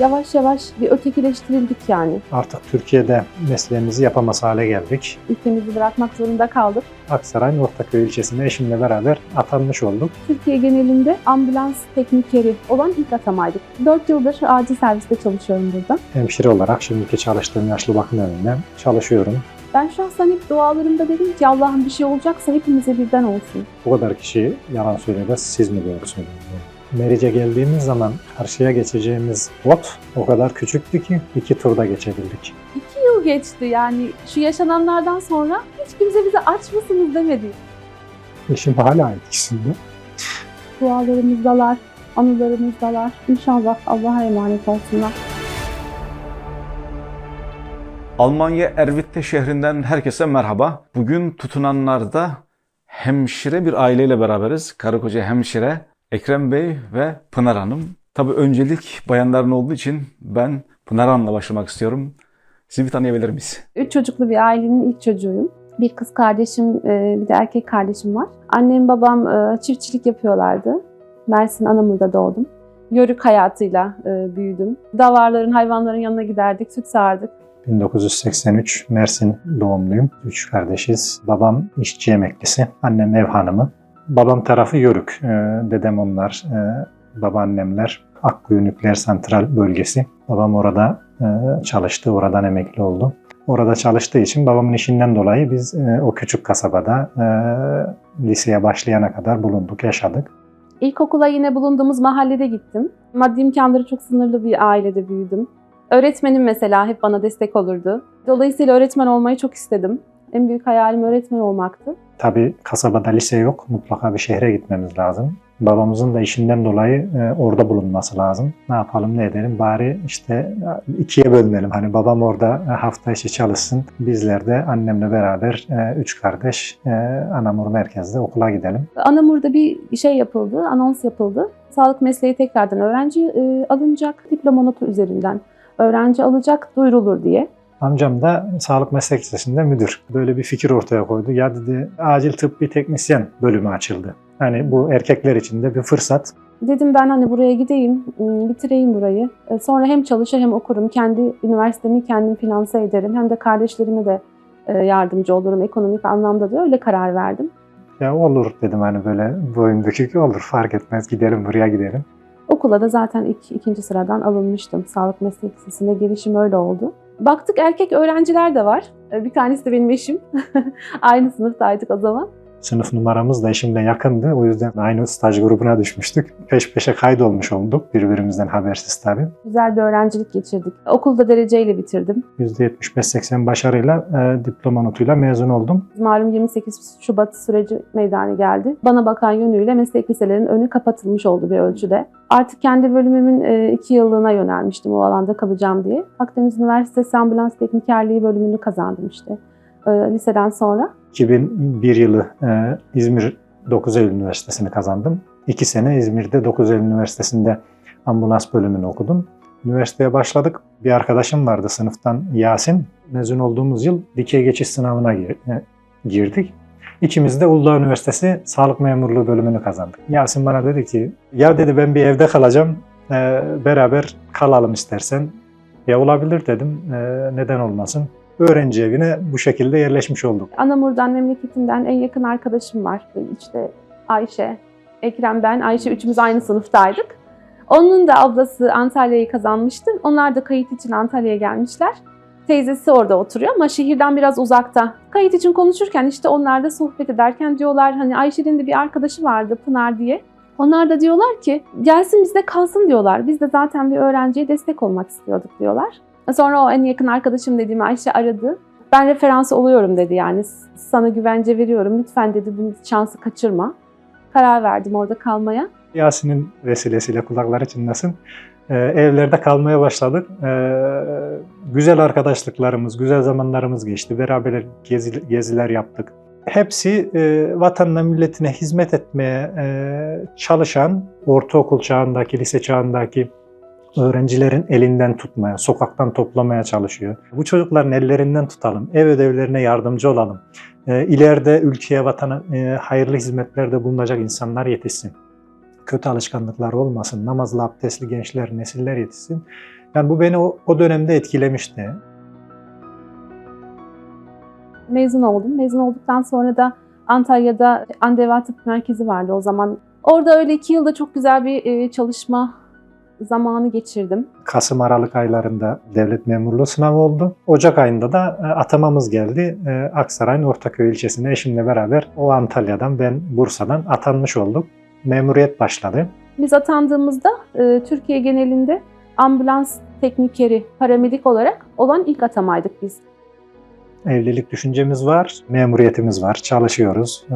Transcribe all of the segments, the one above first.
Yavaş yavaş bir ötekileştirildik yani. Artık Türkiye'de mesleğimizi yapamaz hale geldik. Ülkemizi bırakmak zorunda kaldık. Aksaray'ın Ortaköy ilçesine eşimle beraber atanmış olduk. Türkiye genelinde ambulans teknikeri olan ilk atamaydık. 4 yıldır acil serviste çalışıyorum burada. Hemşire olarak şimdiki çalıştığım yaşlı bakım evinde çalışıyorum. Ben şahsen hep dualarımda dedim ki Allah'ım bir şey olacaksa hepimize birden olsun. Bu kadar kişi yalan söylüyor, siz mi doğru söylüyorsunuz? Meriç'e geldiğimiz zaman karşıya geçeceğimiz bot o kadar küçüktü ki 2 turda geçebildik. 2 yıl geçti yani şu yaşananlardan sonra hiç kimse bize aç mısınız demedi. Eşim hala etkisinde. Dualarımızdalar, anılarımızdalar. İnşallah Allah'a emanet olsunlar. Almanya Erwitte şehrinden herkese merhaba. Bugün tutunanlarda hemşire bir aileyle beraberiz. Karı koca hemşire Ekrem Bey ve Pınar Hanım. Tabii öncelik bayanların olduğu için ben Pınar Hanım'la başlamak istiyorum. Sizi bir tanıyabilir miyiz? 3 çocuklu bir ailenin ilk çocuğuyum. Bir kız kardeşim, bir de erkek kardeşim var. Annem babam çiftçilik yapıyorlardı. Mersin Anamur'da doğdum. Yörük hayatıyla büyüdüm. Davarların, hayvanların yanına giderdik, süt sağardık. 1983 Mersin doğumluyum. 3 kardeşiz. Babam işçi emeklisi, annem ev hanımı. Babam tarafı Yörük, dedem onlar, babaannemler Akkuyu Nükleer Santral bölgesi. Babam orada çalıştı, oradan emekli oldu. Orada çalıştığı için babamın işinden dolayı biz o küçük kasabada liseye başlayana kadar bulunduk, yaşadık. İlkokula yine bulunduğumuz mahallede gittim. Maddi imkanları çok sınırlı bir ailede büyüdüm. Öğretmenim mesela hep bana destek olurdu. Dolayısıyla öğretmen olmayı çok istedim. En büyük hayalim öğretmen olmaktı. Tabii kasabada lise yok, mutlaka bir şehre gitmemiz lazım. Babamızın da işinden dolayı orada bulunması lazım. Ne yapalım, ne edelim? Bari işte 2'ye bölünelim. Hani babam orada hafta içi çalışsın. Bizler de annemle beraber 3 kardeş Anamur merkezde okula gidelim. Anamur'da bir şey yapıldı, anons yapıldı. Sağlık mesleği tekrardan öğrenci alınacak, diploma notu üzerinden öğrenci alacak, duyurulur diye. Amcam da sağlık meslek lisesinde müdür. Böyle bir fikir ortaya koydu. Ya dedi, acil tıbbi teknisyen bölümü açıldı. Hani bu erkekler için de bir fırsat. Dedim ben hani buraya gideyim, bitireyim burayı. Sonra hem çalışır hem okurum. Kendi üniversitemi kendim finanse ederim. Hem de kardeşlerime de yardımcı olurum ekonomik anlamda da öyle karar verdim. Ya olur dedim, hani böyle boyum bükük olur, fark etmez, gidelim buraya gidelim. Okula da zaten ikinci sıradan alınmıştım. Sağlık meslek lisesine girişim öyle oldu. Baktık erkek öğrenciler de var. Bir tanesi de benim eşim. Aynı sınıftaydık o zaman. Sınıf numaramız da eşimle yakındı. O yüzden aynı staj grubuna düşmüştük. Peş peşe kaydolmuş olduk. Birbirimizden habersiz tabii. Güzel bir öğrencilik geçirdik. Okulda dereceyle bitirdim. %75-80 başarıyla diploma notuyla mezun oldum. Malum 28 Şubat süreci meydana geldi. Bana bakan yönüyle meslek liselerinin önü kapatılmış oldu bir ölçüde. Artık kendi bölümümün 2 yıllığına yönelmiştim o alanda kalacağım diye. Akdeniz Üniversitesi Ambulans Teknikerliği bölümünü kazandım işte liseden sonra. 2001 yılı İzmir 9 Eylül Üniversitesi'ni kazandım. 2 sene İzmir'de 9 Eylül Üniversitesi'nde ambulans bölümünü okudum. Üniversiteye başladık. Bir arkadaşım vardı sınıftan, Yasin. Mezun olduğumuz yıl dikey geçiş sınavına girdik. İkimiz de Uludağ Üniversitesi Sağlık Memurluğu bölümünü kazandık. Yasin bana dedi ki, ya dedi ben bir evde kalacağım, beraber kalalım istersen. Ya olabilir dedim, neden olmasın. Öğrenci evine bu şekilde yerleşmiş olduk. Anamur'dan, memleketimden en yakın arkadaşım var. İşte Ayşe, Ekrem, ben. Ayşe üçümüz aynı sınıftaydık. Onun da ablası Antalya'yı kazanmıştı. Onlar da kayıt için Antalya'ya gelmişler. Teyzesi orada oturuyor ama şehirden biraz uzakta. Kayıt için konuşurken işte onlar da sohbet ederken diyorlar hani Ayşe'nin de bir arkadaşı vardı Pınar diye. Onlar da diyorlar ki gelsin bizde kalsın diyorlar. Biz de zaten bir öğrenciye destek olmak istiyorduk diyorlar. Sonra o en yakın arkadaşım dediğim Ayşe aradı. Ben referans oluyorum dedi yani sana güvence veriyorum. Lütfen dedi bu şansı kaçırma. Karar verdim orada kalmaya. Yasin'in vesilesiyle kulakları çınlasın. Evlerde kalmaya başladık. Güzel arkadaşlıklarımız, güzel zamanlarımız geçti. Beraber geziler yaptık. Hepsi vatanına, milletine hizmet etmeye çalışan, ortaokul çağındaki, lise çağındaki öğrencilerin elinden tutmaya, sokaktan toplamaya çalışıyor. Bu çocukların ellerinden tutalım, ev ödevlerine yardımcı olalım. İleride ülkeye, vatana hayırlı hizmetlerde bulunacak insanlar yetişsin. Kötü alışkanlıklar olmasın, namazlı, abdestli gençler, nesiller yetişsin Yani bu beni o dönemde etkilemişti. Mezun oldum. Mezun olduktan sonra da Antalya'da Andeva Tıp Merkezi vardı o zaman. Orada öyle 2 yılda çok güzel bir çalışma zamanı geçirdim. Kasım-Aralık aylarında devlet memurluğu sınavı oldu. Ocak ayında da atamamız geldi. Aksaray'ın Ortaköy ilçesine eşimle beraber o Antalya'dan, ben Bursa'dan atanmış olduk. Memuriyet başladı. Biz atandığımızda Türkiye genelinde ambulans teknikeri, paramedik olarak olan ilk atamaydık biz. Evlilik düşüncemiz var, memuriyetimiz var, çalışıyoruz.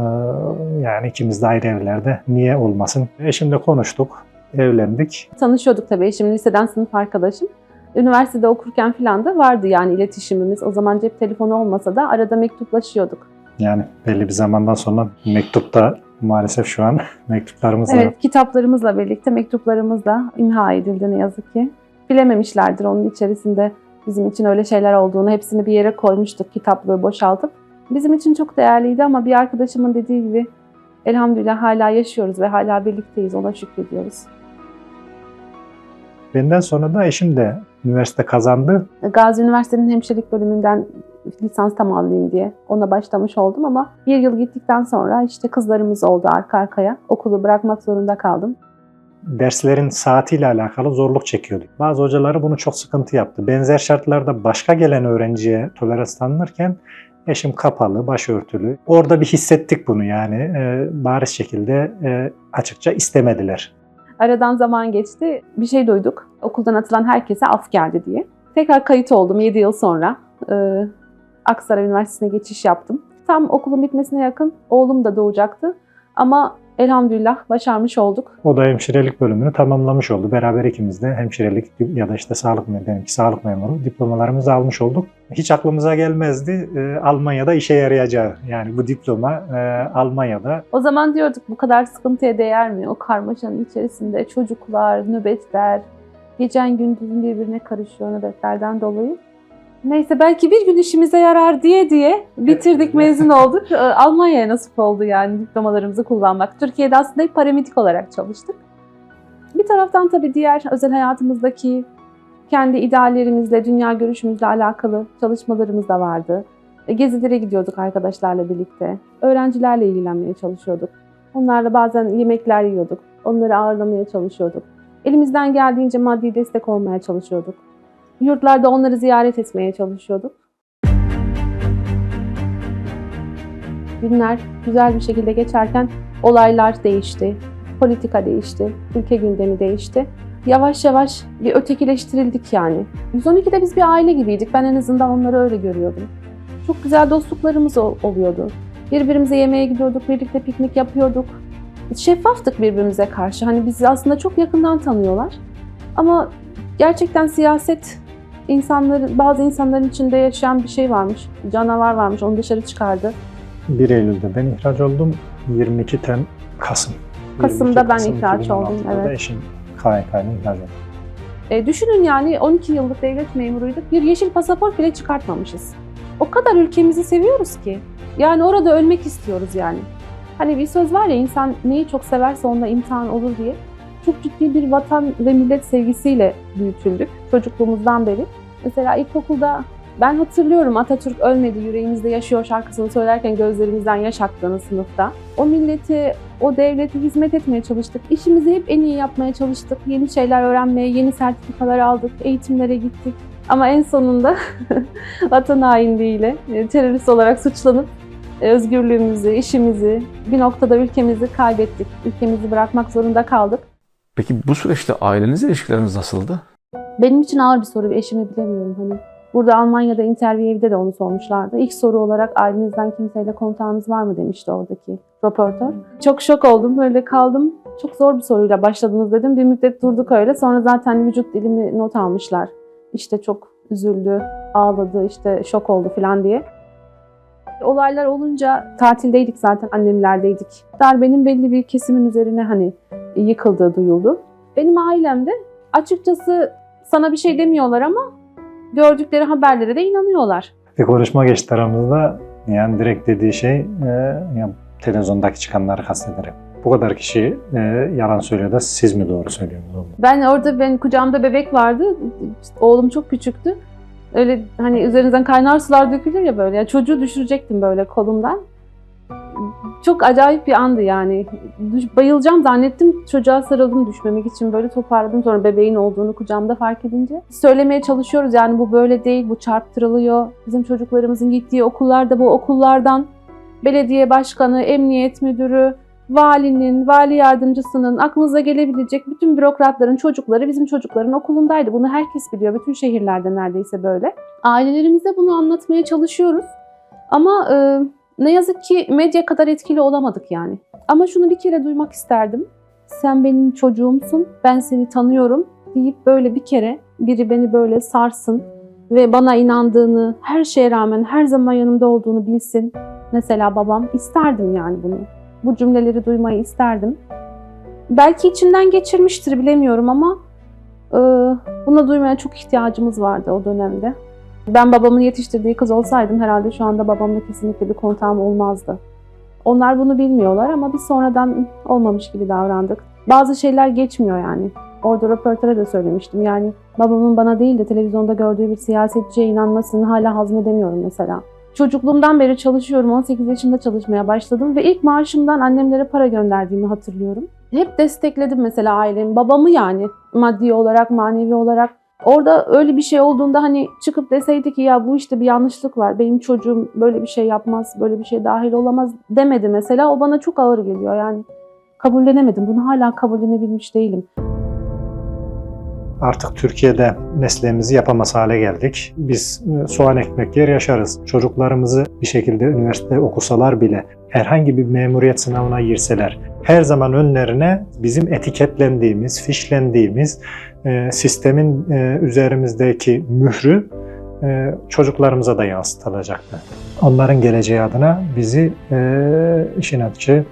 Yani ikimiz de ayrı evlerde. Niye olmasın? Eşimle konuştuk, evlendik. Tanışıyorduk tabii, eşim liseden sınıf arkadaşım. Üniversitede okurken falan da vardı yani iletişimimiz. O zaman cep telefonu olmasa da arada mektuplaşıyorduk. Yani belli bir zamandan sonra mektupta maalesef şu an mektuplarımız da yok. Evet, kitaplarımızla birlikte mektuplarımız da imha edildi ne yazık ki. Bilememişlerdir onun içerisinde bizim için öyle şeyler olduğunu. Hepsini bir yere koymuştuk, kitaplığı boşaltıp. Bizim için çok değerliydi ama bir arkadaşımın dediği gibi elhamdülillah hala yaşıyoruz ve hala birlikteyiz. Ona şükrediyoruz. Benden sonra da eşim de üniversite kazandı. Gazi Üniversitesi'nin hemşirelik bölümünden lisans tamamlayayım diye ona başlamış oldum ama bir yıl gittikten sonra işte kızlarımız oldu arka arkaya. Okulu bırakmak zorunda kaldım. Derslerin saatiyle alakalı zorluk çekiyorduk. Bazı hocaları bunu çok sıkıntı yaptı. Benzer şartlarda başka gelen öğrenciye tolerans tanınırken eşim kapalı, başörtülü. Orada bir hissettik bunu yani. Bariz şekilde açıkça istemediler. Aradan zaman geçti. Bir şey duyduk. Okuldan atılan herkese af geldi diye. Tekrar kayıt oldum 7 yıl sonra. Aksaray Üniversitesi'ne geçiş yaptım. Tam okulun bitmesine yakın oğlum da doğacaktı. Ama elhamdülillah başarmış olduk. O da hemşirelik bölümünü tamamlamış oldu. Beraber ikimiz de hemşirelik ya da işte sağlık memuru diplomalarımızı almış olduk. Hiç aklımıza gelmezdi Almanya'da işe yarayacağı. Yani bu diploma Almanya'da. O zaman diyorduk bu kadar sıkıntıya değer mi? O karmaşanın içerisinde çocuklar, nöbetler, gecen gündüzün birbirine karışıyor nöbetlerden dolayı. Neyse belki bir gün işimize yarar diye bitirdik, mezun olduk. Almanya'ya nasip oldu yani diplomalarımızı kullanmak. Türkiye'de aslında hep paramedik olarak çalıştık. Bir taraftan tabii diğer özel hayatımızdaki kendi ideallerimizle, dünya görüşümüzle alakalı çalışmalarımız da vardı. Gezilere gidiyorduk arkadaşlarla birlikte. Öğrencilerle ilgilenmeye çalışıyorduk. Onlarla bazen yemekler yiyorduk. Onları ağırlamaya çalışıyorduk. Elimizden geldiğince maddi destek olmaya çalışıyorduk. Yurtlarda onları ziyaret etmeye çalışıyorduk. Günler güzel bir şekilde geçerken olaylar değişti, politika değişti, ülke gündemi değişti. Yavaş yavaş bir ötekileştirildik yani. 112'de biz bir aile gibiydik. Ben en azından onları öyle görüyordum. Çok güzel dostluklarımız oluyordu. Birbirimize yemeğe gidiyorduk, birlikte piknik yapıyorduk. Şeffaftık birbirimize karşı. Hani bizi aslında çok yakından tanıyorlar. Ama gerçekten siyaset bazı insanların içinde yaşayan bir şey varmış. Canavar varmış, onu dışarı çıkardı. 1 Eylül'de ben ihraç oldum. 22 Kasım. Kasım'da ben Kasım ihraç oldum. 2016'da Evet. da eşim KYK'yla ihraç oldu. Düşünün yani 12 yıllık devlet memuruyduk. Bir yeşil pasaport bile çıkartmamışız. O kadar ülkemizi seviyoruz ki. Yani orada ölmek istiyoruz yani. Hani bir söz var ya, insan neyi çok severse onunla imtihan olur diye. Çok ciddi bir vatan ve millet sevgisiyle büyütüldük çocukluğumuzdan beri. Mesela ilkokulda ben hatırlıyorum Atatürk ölmedi, yüreğimizde yaşıyor şarkısını söylerken gözlerimizden yaş aktığını sınıfta. O milleti, o devlete hizmet etmeye çalıştık. İşimizi hep en iyi yapmaya çalıştık. Yeni şeyler öğrenmeye, yeni sertifikalar aldık, eğitimlere gittik. Ama en sonunda vatan hainliğiyle terörist olarak suçlanıp özgürlüğümüzü, işimizi, bir noktada ülkemizi kaybettik. Ülkemizi bırakmak zorunda kaldık. Peki bu süreçte ailenizle ilişkileriniz nasıldı? Benim için ağır bir soru, eşimi bilemiyorum. Hani burada Almanya'da Interview'de de onu sormuşlardı. İlk soru olarak ailenizden kimseyle kontağınız var mı demişti oradaki röportör. Çok şok oldum, böyle kaldım. Çok zor bir soruyla başladınız dedim. Bir müddet durduk öyle. Sonra zaten vücut dilimi not almışlar. İşte çok üzüldü, ağladı, işte şok oldu falan diye. Olaylar olunca tatildeydik zaten, annemlerdeydik. Darbenin belli bir kesimin üzerine hani yıkıldığı duyuldu. Benim ailemde açıkçası sana bir şey demiyorlar ama gördükleri haberlere de inanıyorlar. Bir konuşma geçti aramızda. Yani direkt dediği şey, yani televizyondaki çıkanları kastederek. bu kadar kişi yalan söylüyor da siz mi doğru söylüyorsunuz? Ben kucağımda bebek vardı. İşte oğlum çok küçüktü. Öyle hani üzerinizden kaynar sular dökülür ya böyle. Yani çocuğu düşürecektim böyle kolumdan. Çok acayip bir andı yani. Bayılacağım zannettim. Çocuğa sarıldım düşmemek için, böyle toparladım. Sonra bebeğin olduğunu kucağımda fark edince. Söylemeye çalışıyoruz yani, bu böyle değil, bu çarptırılıyor. Bizim çocuklarımızın gittiği okullarda, bu okullardan belediye başkanı, emniyet müdürü, valinin, vali yardımcısının, aklınıza gelebilecek bütün bürokratların çocukları bizim çocukların okulundaydı. Bunu herkes biliyor. Bütün şehirlerde neredeyse böyle. Ailelerimize bunu anlatmaya çalışıyoruz. Ama ne yazık ki medya kadar etkili olamadık yani. Ama şunu bir kere duymak isterdim. Sen benim çocuğumsun, ben seni tanıyorum deyip böyle bir kere biri beni böyle sarsın ve bana inandığını, her şeye rağmen her zaman yanımda olduğunu bilsin. Mesela babam, isterdim yani bunu. Bu cümleleri duymayı isterdim. Belki içinden geçirmiştir, bilemiyorum ama buna duymaya çok ihtiyacımız vardı o dönemde. Ben babamın yetiştirdiği kız olsaydım herhalde şu anda babamla kesinlikle bir kontağım olmazdı. Onlar bunu bilmiyorlar ama biz sonradan olmamış gibi davrandık. Bazı şeyler geçmiyor yani. Orada röportajda da söylemiştim. Yani babamın bana değil de televizyonda gördüğü bir siyasetçiye inanmasını hala hazmedemiyorum mesela. Çocukluğumdan beri çalışıyorum. 18 yaşında çalışmaya başladım ve ilk maaşımdan annemlere para gönderdiğimi hatırlıyorum. Hep destekledim mesela ailemi, babamı yani maddi olarak, manevi olarak. Orada öyle bir şey olduğunda hani çıkıp deseydi ki ya bu işte bir yanlışlık var, benim çocuğum böyle bir şey yapmaz, böyle bir şey dahil olamaz demedi mesela. O bana çok ağır geliyor yani. Kabullenemedim. Bunu hala kabullenebilmiş değilim. Artık Türkiye'de mesleğimizi yapamaz hale geldik. Biz soğan ekmek yer yaşarız. Çocuklarımızı bir şekilde üniversite okusalar bile, herhangi bir memuriyet sınavına girseler, her zaman önlerine bizim etiketlendiğimiz, fişlendiğimiz sistemin üzerimizdeki mührü çocuklarımıza da yansıtılacaktı. Onların geleceği adına bizi işin açığı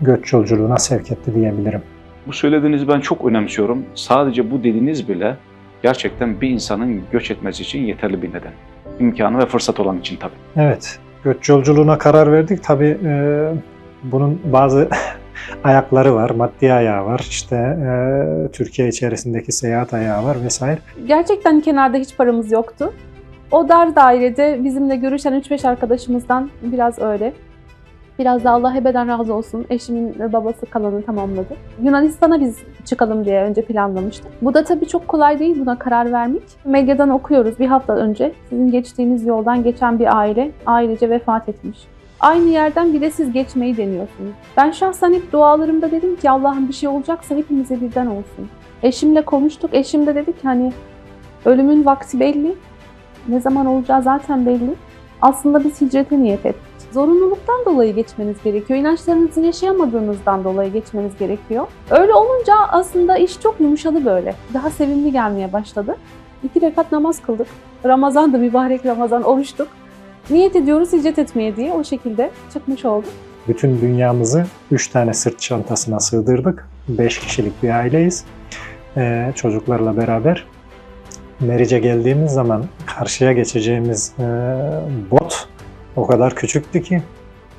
göç yolculuğuna sevk etti diyebilirim. Bu söylediğinizi ben çok önemsiyorum. Sadece bu dediğiniz bile gerçekten bir insanın göç etmesi için yeterli bir neden. İmkanı ve fırsat olan için tabii. Evet, göç yolculuğuna karar verdik. Tabii bunun bazı ayakları var, maddi ayağı var, işte Türkiye içerisindeki seyahat ayağı var vesaire. Gerçekten kenarda hiç paramız yoktu. O dar dairede bizimle görüşen 3-5 arkadaşımızdan biraz öyle. Biraz da Allah ebeden razı olsun. Eşimin babası kalanı tamamladı. Yunanistan'a biz çıkalım diye önce planlamıştık. Bu da tabii çok kolay değil buna karar vermek. Medyadan okuyoruz bir hafta önce. Sizin geçtiğiniz yoldan geçen bir aile ailece vefat etmiş. Aynı yerden bir de siz geçmeyi deniyorsunuz. Ben şahsen hep dualarımda dedim ki Allah'ım bir şey olacaksa hepimize birden olsun. Eşimle konuştuk. Eşim de dedi ki hani ölümün vakti belli. Ne zaman olacağı zaten belli. Aslında biz hicrete niyet ettik. Zorunluluktan dolayı geçmeniz gerekiyor. İnançlarınızı yaşayamadığınızdan dolayı geçmeniz gerekiyor. Öyle olunca aslında iş çok yumuşadı böyle. Daha sevimli gelmeye başladı. 2 rekat namaz kıldık. Ramazan'da mübarek Ramazan oruçtuk. Niyet ediyoruz hicret etmeye diye o şekilde çıkmış olduk. Bütün dünyamızı 3 tane sırt çantasına sığdırdık. 5 kişilik bir aileyiz. Çocuklarla beraber. Meriç'e geldiğimiz zaman karşıya geçeceğimiz bot o kadar küçüktü ki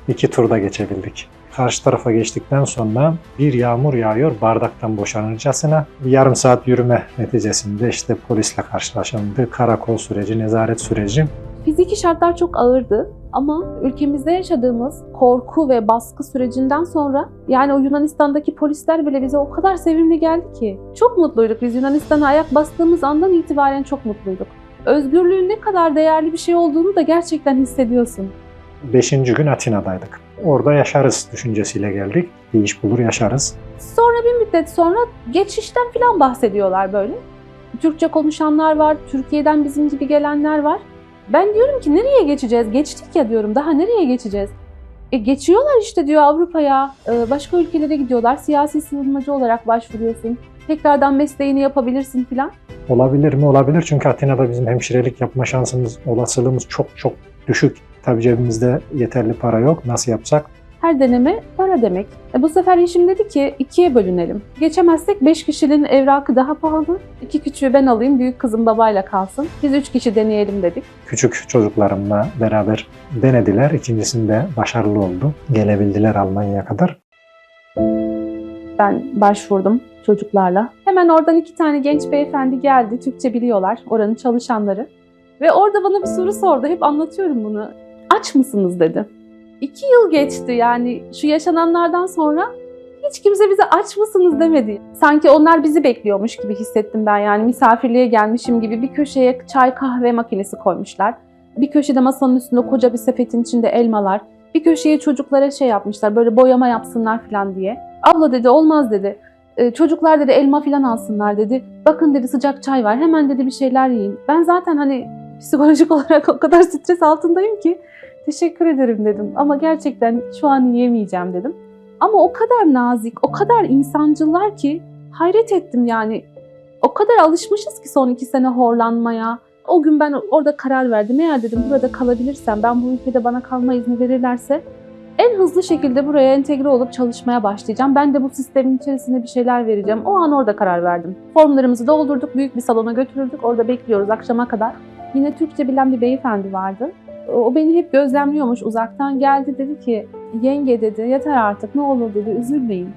2 turda geçebildik. Karşı tarafa geçtikten sonra bir yağmur yağıyor bardaktan boşanırcasına. Yarım saat yürüme neticesinde işte polisle karşılaşıldı. Karakol süreci, nezaret süreci. Fiziki şartlar çok ağırdı ama ülkemizde yaşadığımız korku ve baskı sürecinden sonra yani o Yunanistan'daki polisler bile bize o kadar sevimli geldi ki. Çok mutluyduk biz Yunanistan'a ayak bastığımız andan itibaren çok mutluyduk. Özgürlüğün ne kadar değerli bir şey olduğunu da gerçekten hissediyorsun. 5. gün Atina'daydık. Orada yaşarız düşüncesiyle geldik. Bir iş bulur yaşarız. Sonra bir müddet sonra geçişten falan bahsediyorlar böyle. Türkçe konuşanlar var, Türkiye'den bizim gibi gelenler var. Ben diyorum ki nereye geçeceğiz? Geçtik ya diyorum, daha nereye geçeceğiz? Geçiyorlar işte diyor Avrupa'ya, başka ülkelere gidiyorlar. Siyasi sığınmacı olarak başvuruyorsun. Tekrardan mesleğini yapabilirsin filan. Olabilir mi? Olabilir. Çünkü Atina'da bizim hemşirelik yapma şansımız, olasılığımız çok çok düşük. Tabii cebimizde yeterli para yok. Nasıl yapsak? Her deneme para demek. Bu sefer eşim dedi ki 2'ye bölünelim. Geçemezsek 5 kişinin evrakı daha pahalı. 2 küçüğü ben alayım, büyük kızım babayla kalsın. Biz 3 kişi deneyelim dedik. Küçük çocuklarımla beraber denediler. İkincisinde başarılı oldu. Gelebildiler Almanya'ya kadar. Ben başvurdum çocuklarla. Hemen oradan 2 tane genç beyefendi geldi. Türkçe biliyorlar, oranın çalışanları. Ve orada bana bir soru sordu. Hep anlatıyorum bunu. Aç mısınız dedi. 2 yıl geçti yani şu yaşananlardan sonra hiç kimse bize aç mısınız demedi. Sanki onlar bizi bekliyormuş gibi hissettim ben yani misafirliğe gelmişim gibi. Bir köşeye çay kahve makinesi koymuşlar. Bir köşede masanın üstünde koca bir sepetin içinde elmalar. Bir köşeye çocuklara şey yapmışlar böyle boyama yapsınlar falan diye. Abla dedi olmaz dedi. Çocuklar dedi elma falan alsınlar dedi. Bakın dedi sıcak çay var hemen dedi bir şeyler yiyin. Ben zaten hani psikolojik olarak o kadar stres altındayım ki teşekkür ederim dedim. Ama gerçekten şu an yiyemeyeceğim dedim. Ama o kadar nazik, o kadar insancıllar ki hayret ettim yani. O kadar alışmışız ki son 2 sene horlanmaya. O gün ben orada karar verdim. Eğer dedim burada kalabilirsem, ben bu ülkede bana kalma izni verirlerse en hızlı şekilde buraya entegre olup çalışmaya başlayacağım. Ben de bu sistemin içerisinde bir şeyler vereceğim. O an orada karar verdim. Formlarımızı doldurduk, büyük bir salona götürüldük. Orada bekliyoruz akşama kadar. Yine Türkçe bilen bir beyefendi vardı. O beni hep gözlemliyormuş. Uzaktan geldi dedi ki, yenge dedi, yeter artık ne olur dedi, üzülmeyin.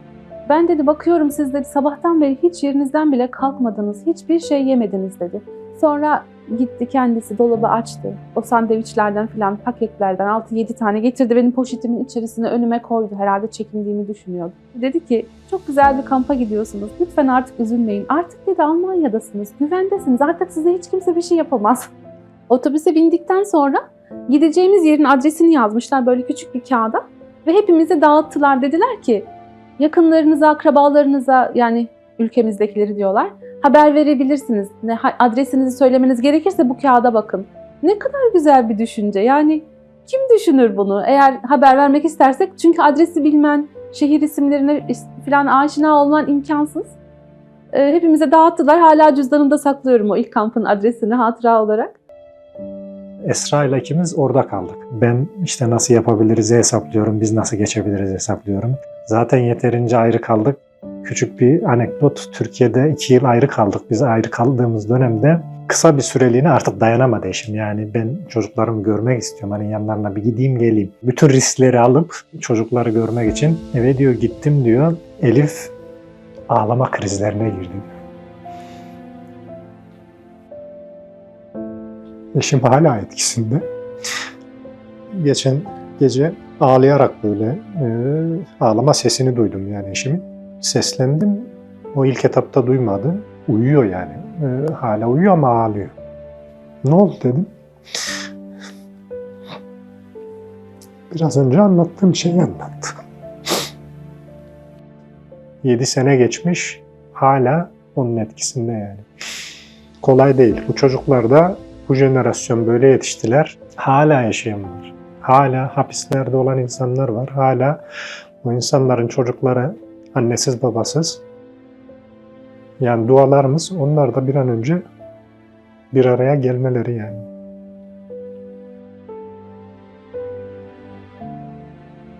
Ben dedi bakıyorum siz dedi sabahtan beri hiç yerinizden bile kalkmadınız, hiçbir şey yemediniz dedi. Sonra gitti kendisi dolabı açtı. O sandviçlerden filan paketlerden 6-7 tane getirdi benim poşetimin içerisine önüme koydu. Herhalde çekindiğimi düşünüyordu. Dedi ki çok güzel bir kampa gidiyorsunuz. Lütfen artık üzülmeyin. Artık dedi Almanya'dasınız. Güvendesiniz. Artık size hiç kimse bir şey yapamaz. Otobüse bindikten sonra gideceğimiz yerin adresini yazmışlar böyle küçük bir kağıda. Ve hepimize dağıttılar. Dediler ki yakınlarınıza, akrabalarınıza yani ülkemizdekileri diyorlar. Haber verebilirsiniz. Adresinizi söylemeniz gerekirse bu kağıda bakın. Ne kadar güzel bir düşünce. Yani kim düşünür bunu? Eğer haber vermek istersek çünkü adresi bilmen, şehir isimlerine falan aşina olman imkansız. Hepimize dağıttılar. Hala cüzdanımda saklıyorum o ilk kampın adresini hatıra olarak. Esra ile ikimiz orada kaldık. Ben işte nasıl yapabiliriz hesaplıyorum, biz nasıl geçebiliriz hesaplıyorum. Zaten yeterince ayrı kaldık. Küçük bir anekdot, Türkiye'de 2 yıl ayrı kaldık. Biz ayrı kaldığımız dönemde kısa bir süreliğine artık dayanamadı eşim. Yani ben çocuklarımı görmek istiyorum. Hani yanlarına bir gideyim geleyim. Bütün riskleri alıp çocukları görmek için eve diyor gittim diyor. Elif ağlama krizlerine girdi. Eşim hala etkisinde. Geçen gece ağlayarak böyle ağlama sesini duydum yani eşimin. Seslendim. O ilk etapta duymadı. Uyuyor yani. Hala uyuyor ama ağlıyor. Ne oldu dedim. Biraz önce anlattığım şeyi anlattı. 7 sene geçmiş. Hala onun etkisinde yani. Kolay değil. Bu çocuklar da bu jenerasyon böyle yetiştiler. Hala yaşayan var. Hala hapislerde olan insanlar var. Hala o insanların çocukları annesiz babasız. Yani dualarımız onlar da bir an önce bir araya gelmeleri yani.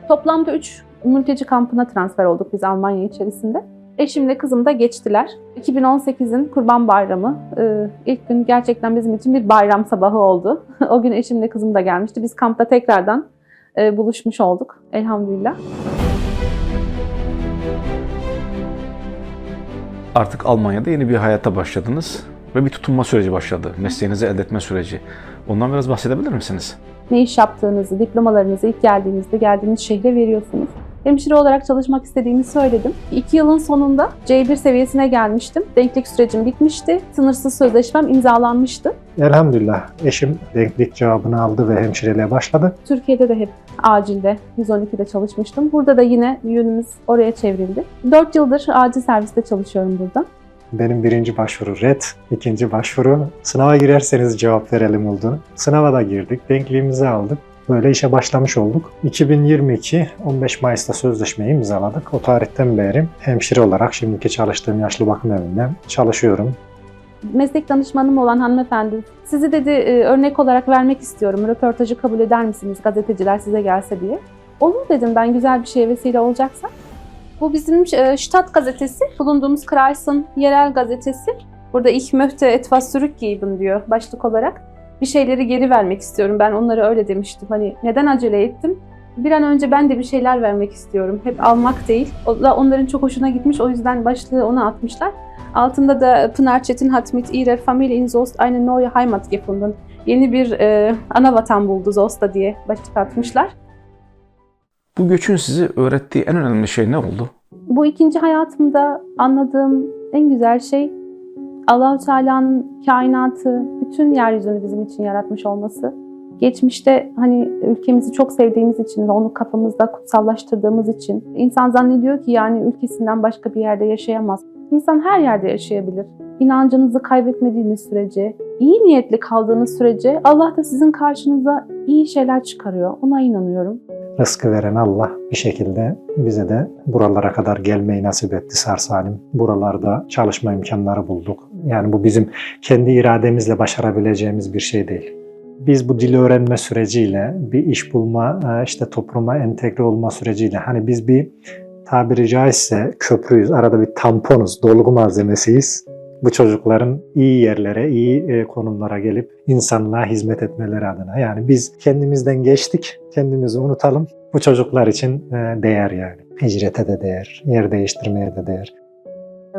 Toplamda 3 mülteci kampına transfer olduk biz Almanya içerisinde. Eşimle kızım da geçtiler. 2018'in Kurban Bayramı ilk gün gerçekten bizim için bir bayram sabahı oldu. O gün eşimle kızım da gelmişti. Biz kampta tekrardan buluşmuş olduk elhamdülillah. Artık Almanya'da yeni bir hayata başladınız ve bir tutunma süreci başladı. Mesleğinizi elde etme süreci. Ondan biraz bahsedebilir misiniz? Ne iş yaptığınızı, diplomalarınızı ilk geldiğiniz şehre veriyorsunuz. Hemşire olarak çalışmak istediğimi söyledim. 2 yılın sonunda C1 seviyesine gelmiştim. Denklik sürecim bitmişti. Sınırsız sözleşmem imzalanmıştı. Elhamdülillah eşim denklik cevabını aldı ve hemşireliğe başladı. Türkiye'de de hep acilde, 112'de çalışmıştım. Burada da yine yönümüz oraya çevrildi. 4 yıldır acil serviste çalışıyorum burada. Benim birinci başvuru red, ikinci başvuru sınava girerseniz cevap verelim oldu. Sınava da girdik, denkliğimizi aldık. Böyle işe başlamış olduk. 2022 15 Mayıs'ta sözleşmeyi imzaladık. O tarihten beri hemşire olarak şimdiki çalıştığım yaşlı bakım evinde çalışıyorum. Meslek danışmanım olan hanımefendi, sizi dedi örnek olarak vermek istiyorum. Röportajı kabul eder misiniz gazeteciler size gelse diye. Olur dedim ben güzel bir şeye vesile olacaksa. Bu bizim Stadt gazetesi, bulunduğumuz Kreis'in yerel gazetesi. Burada ich möchte etwas zurückgeben diyor başlık olarak. Bir şeyleri geri vermek istiyorum. Ben onlara öyle demiştim. Hani neden acele ettim? Bir an önce ben de bir şeyler vermek istiyorum. Hep almak değil. O da onların çok hoşuna gitmiş. O yüzden başlığı ona atmışlar. Altında da Pınar Çetin hat mit ihrer Familie in Soest eine neue Heimat gefunden. Yeni bir ana vatan buldu Soest'ta diye başlık atmışlar. Bu göçün sizi öğrettiği en önemli şey ne oldu? Bu ikinci hayatımda anladığım en güzel şey Allah-u Teala'nın kainatı, bütün yeryüzünü bizim için yaratmış olması. Geçmişte hani ülkemizi çok sevdiğimiz için ve onu kafamızda kutsallaştırdığımız için insan zannediyor ki yani ülkesinden başka bir yerde yaşayamaz. İnsan her yerde yaşayabilir. İnancınızı kaybetmediğiniz sürece, iyi niyetli kaldığınız sürece Allah da sizin karşınıza iyi şeyler çıkarıyor. Ona inanıyorum. Rızkı veren Allah bir şekilde bize de buralara kadar gelmeyi nasip etti sağ salim. Buralarda çalışma imkanları bulduk. Yani bu bizim kendi irademizle başarabileceğimiz bir şey değil. Biz bu dili öğrenme süreciyle, bir iş bulma, işte topluma entegre olma süreciyle, hani biz bir tabiri caizse köprüyüz, arada bir tamponuz, dolgu malzemesiyiz. Bu çocukların iyi yerlere, iyi konumlara gelip insanlığa hizmet etmeleri adına. Yani biz kendimizden geçtik, kendimizi unutalım. Bu çocuklar için değer yani. Hicrete de değer, yer değiştirmeye de değer.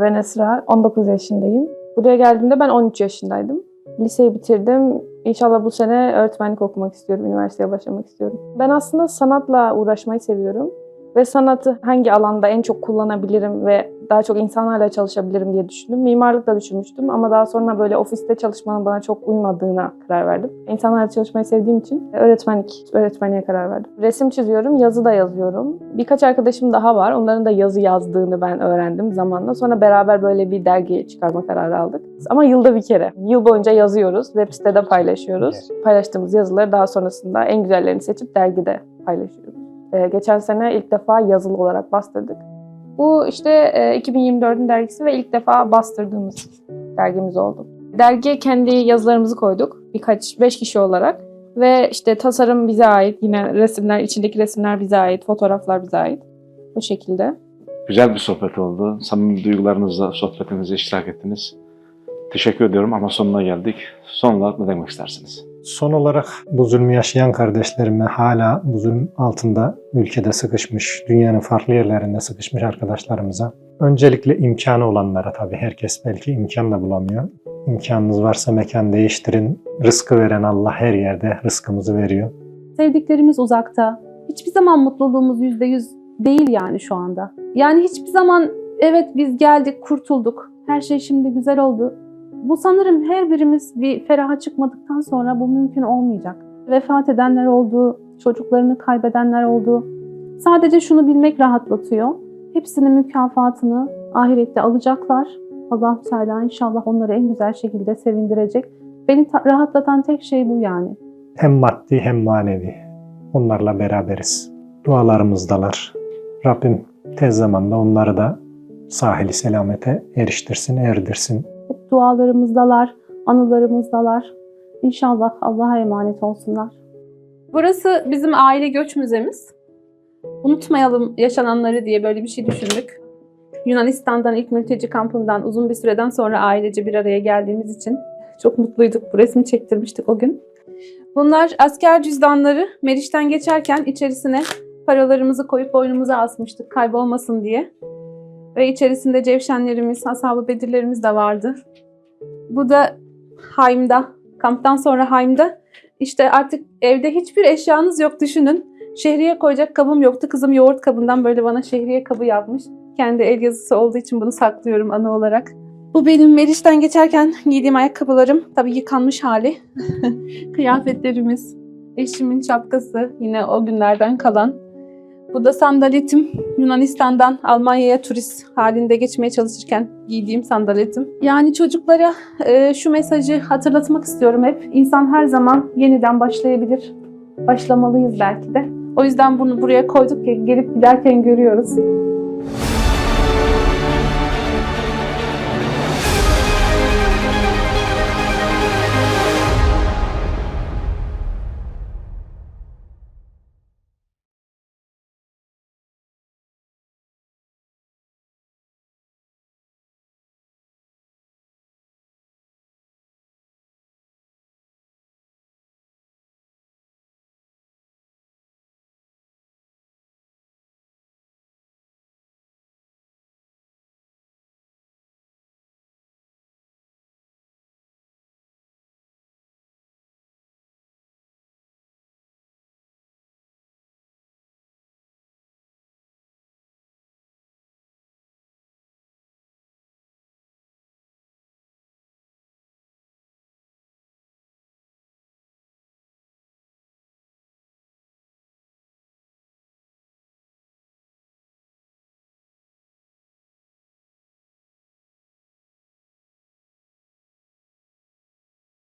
Ben Esra, 19 yaşındayım. Buraya geldiğimde ben 13 yaşındaydım. Liseyi bitirdim. İnşallah bu sene öğretmenlik okumak istiyorum, üniversiteye başlamak istiyorum. Ben aslında sanatla uğraşmayı seviyorum. Ve sanatı hangi alanda en çok kullanabilirim ve daha çok insanlarla çalışabilirim diye düşündüm. Mimarlık da düşünmüştüm ama daha sonra böyle ofiste çalışmanın bana çok uymadığına karar verdim. İnsanlarla çalışmayı sevdiğim için öğretmenliğe karar verdim. Resim çiziyorum, yazı da yazıyorum. Birkaç arkadaşım daha var. Onların da yazı yazdığını ben öğrendim zamanla. Sonra beraber böyle bir dergi çıkarma kararı aldık. Ama yılda bir kere. Yıl boyunca yazıyoruz, web sitede paylaşıyoruz. Paylaştığımız yazıları daha sonrasında en güzellerini seçip dergide paylaşıyoruz. Geçen sene ilk defa yazılı olarak bastırdık. Bu işte 2024'ün dergisi ve ilk defa bastırdığımız dergimiz oldu. Dergiye kendi yazılarımızı koyduk. 5 kişi olarak. Ve işte tasarım bize ait. Yine resimler, içindeki resimler bize ait. Fotoğraflar bize ait. Bu şekilde. Güzel bir sohbet oldu. Samimi duygularınızla sohbetimize iştirak ettiniz. Teşekkür ediyorum ama sonuna geldik. Son olarak ne demek istersiniz? Son olarak bu zulmü yaşayan kardeşlerime, hala bu zulüm altında ülkede sıkışmış, dünyanın farklı yerlerinde sıkışmış arkadaşlarımıza, öncelikle imkanı olanlara, tabii herkes belki imkan da bulamıyor. İmkanınız varsa mekan değiştirin. Rızkı veren Allah her yerde rızkımızı veriyor. Sevdiklerimiz uzakta. Hiçbir zaman mutluluğumuz %100 değil yani şu anda. Yani hiçbir zaman evet biz geldik, kurtulduk. Her şey şimdi güzel oldu. Bu sanırım her birimiz bir feraha çıkmadıktan sonra bu mümkün olmayacak. Vefat edenler oldu, çocuklarını kaybedenler oldu. Sadece şunu bilmek rahatlatıyor. Hepsinin mükafatını ahirette alacaklar. Allah-u Teala inşallah onları en güzel şekilde sevindirecek. Beni rahatlatan tek şey bu yani. Hem maddi hem manevi. Onlarla beraberiz. Dualarımızdalar. Rabbim tez zamanda onları da sahili selamete eriştirsin, erdirsin. Hep dualarımızdalar, anılarımızdalar. İnşallah Allah'a emanet olsunlar. Burası bizim aile göç müzemiz. Unutmayalım yaşananları diye böyle bir şey düşündük. Yunanistan'dan, ilk mülteci kampından uzun bir süreden sonra ailece bir araya geldiğimiz için çok mutluyduk. Bu resmi çektirmiştik o gün. Bunlar asker cüzdanları. Meriç'ten geçerken içerisine paralarımızı koyup boynumuza asmıştık kaybolmasın diye. Ve içerisinde cevşenlerimiz, ashab-ı bedirlerimiz de vardı. Bu da Haim'da, kamptan sonra Haim'da. İşte artık evde hiçbir eşyanız yok düşünün. Şehriye koyacak kabım yoktu. Kızım yoğurt kabından böyle bana şehriye kabı yapmış. Kendi el yazısı olduğu için bunu saklıyorum anı olarak. Bu benim Meriç'ten geçerken giydiğim ayakkabılarım. Tabii yıkanmış hali. Kıyafetlerimiz, eşimin şapkası yine o günlerden kalan. Bu da sandaletim. Yunanistan'dan Almanya'ya turist halinde geçmeye çalışırken giydiğim sandaletim. Yani çocuklara şu mesajı hatırlatmak istiyorum hep. İnsan her zaman yeniden başlayabilir. Başlamalıyız belki de. O yüzden bunu buraya koyduk ki gelip giderken görüyoruz.